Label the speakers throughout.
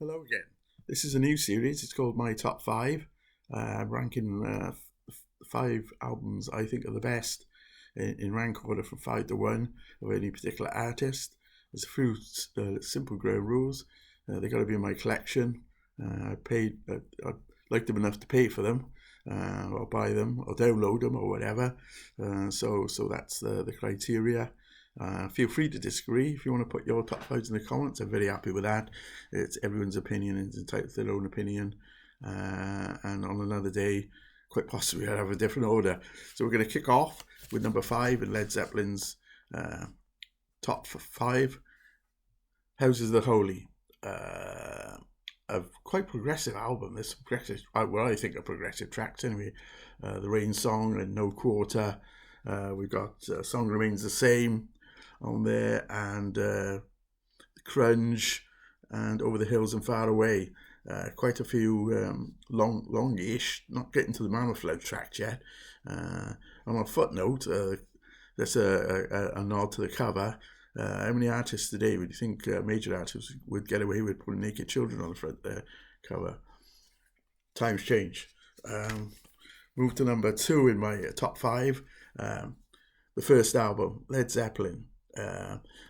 Speaker 1: Hello again. This is a new series. It's called My Top 5, ranking 5 albums I think are the best in rank order from 5 to 1 of any particular artist. There's a few simple ground rules. They got to be in my collection. I like them enough to pay for them, or buy them, or download them, or whatever. So that's the criteria. Feel free to disagree. If you want to put your top 5s in the comments, I'm very happy with that. It's everyone's opinion, it's entitled to their own opinion. And on another day, quite possibly I'll have a different order. So we're going to kick off with number 5 in Led Zeppelin's top 5, Houses of the Holy. A quite progressive album. There's some progressive, what I think are progressive tracks anyway. The Rain Song and No Quarter. We've got Song Remains the Same on there, and Crunge, and Over the Hills and Far Away. Quite a few longish, not getting to the Mama Flood track yet. On a footnote, that's a nod to the cover. How many artists today would you think major artists would get away with putting naked children on the front cover? Times change. Move to number 2 in my top 5. The first album, Led Zeppelin.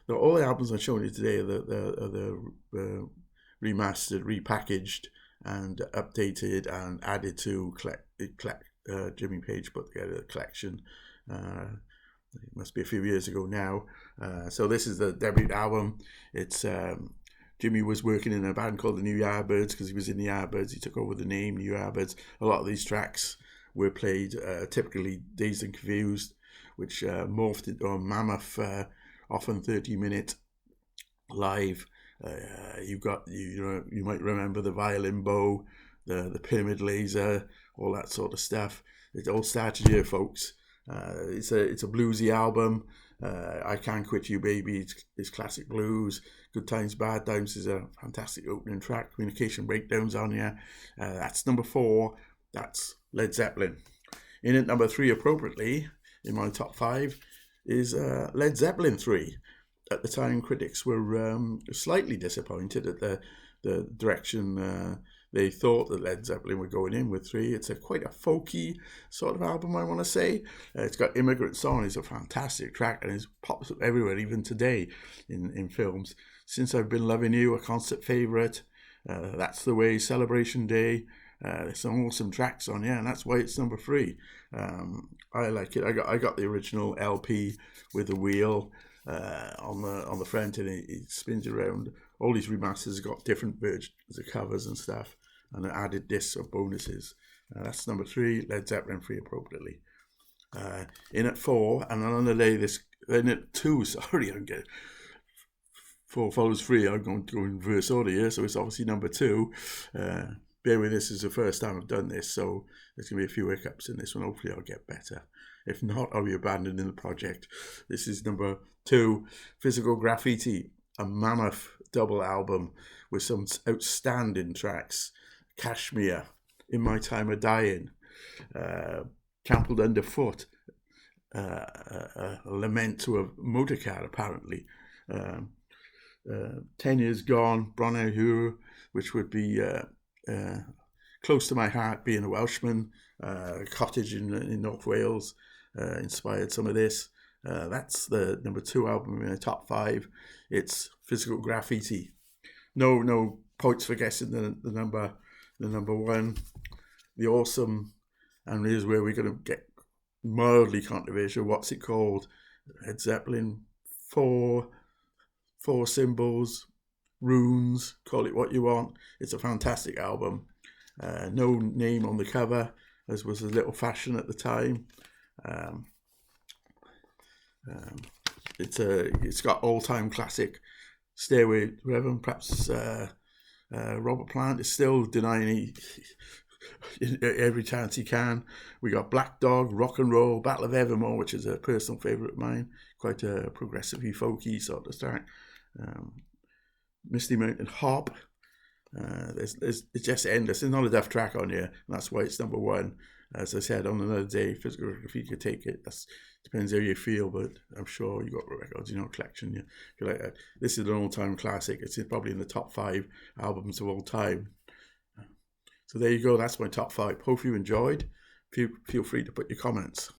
Speaker 1: All the albums I'm showing you today are the remastered, repackaged, and updated and added to Jimmy Page put together a collection. It must be a few years ago now. So this is the debut album. It's Jimmy was working in a band called the New Yardbirds because he was in the Yardbirds. He took over the name New Yardbirds. A lot of these tracks were played typically Dazed and Confused, which morphed into a mammoth, often 30-minute live. You might remember the violin bow, the pyramid laser, all that sort of stuff. It all started here, folks. It's a bluesy album. I Can't Quit You Baby, it's classic blues. Good Times Bad Times is a fantastic opening track. Communication Breakdowns on here. That's number 4. That's Led Zeppelin. In at number 3, appropriately, in my top 5, is Led Zeppelin III. At the time, critics were slightly disappointed at the direction they thought that Led Zeppelin were going in with 3. It's quite a folky sort of album, I want to say. It's got Immigrant Song. It's a fantastic track, and it pops up everywhere, even today in films. Since I've Been Loving You, a concert favourite. That's the Way, Celebration Day. There's some awesome tracks on here, and that's why it's number 3. I like it. I got the original LP with the wheel on the front, and it spins around. All these remasters got different versions of covers and stuff, and added discs or bonuses. That's number 3, Led Zeppelin 3 appropriately. In at 4, and on the day in at 2, sorry, I'm getting 4 follows 3. I'm going to go in reverse order here, so it's obviously number 2. Bear with this, is the first time I've done this, so there's going to be a few hiccups in this one. Hopefully I'll get better. If not, I'll be abandoning the project. This is number 2, Physical Graffiti, a mammoth double album with some outstanding tracks. Kashmir, In My Time of Dying, Trampled Underfoot, a lament to a motor car, apparently. 10 Years Gone, Bron which would be close to my heart, being a Welshman. Cottage in North Wales inspired some of this. That's the number 2 album in the top 5. It's Physical Graffiti. No points for guessing the number 1. The awesome, and here's where we're going to get mildly controversial. What's it called? Led Zeppelin 4 symbols, runes, call it what you want. It's a fantastic album. No name on the cover, as was a little fashion at the time. It's got all-time classic Stairway to Heaven. Perhaps Robert Plant is still denying every chance he can. We got Black Dog, Rock and Roll, Battle of Evermore, which is a personal favourite of mine. Quite a progressively folky sort of track. Misty Mountain Hop. It's just endless. There's not a deaf track on here, and that's why it's number 1. as I said, on another day, physical graffiti could take it. That depends how you feel, but I'm sure you got records in your collection. You're like, this is an all-time classic. It's probably in the top 5 albums of all time. So there you go. That's my top 5. Hope you enjoyed. Feel free to put your comments.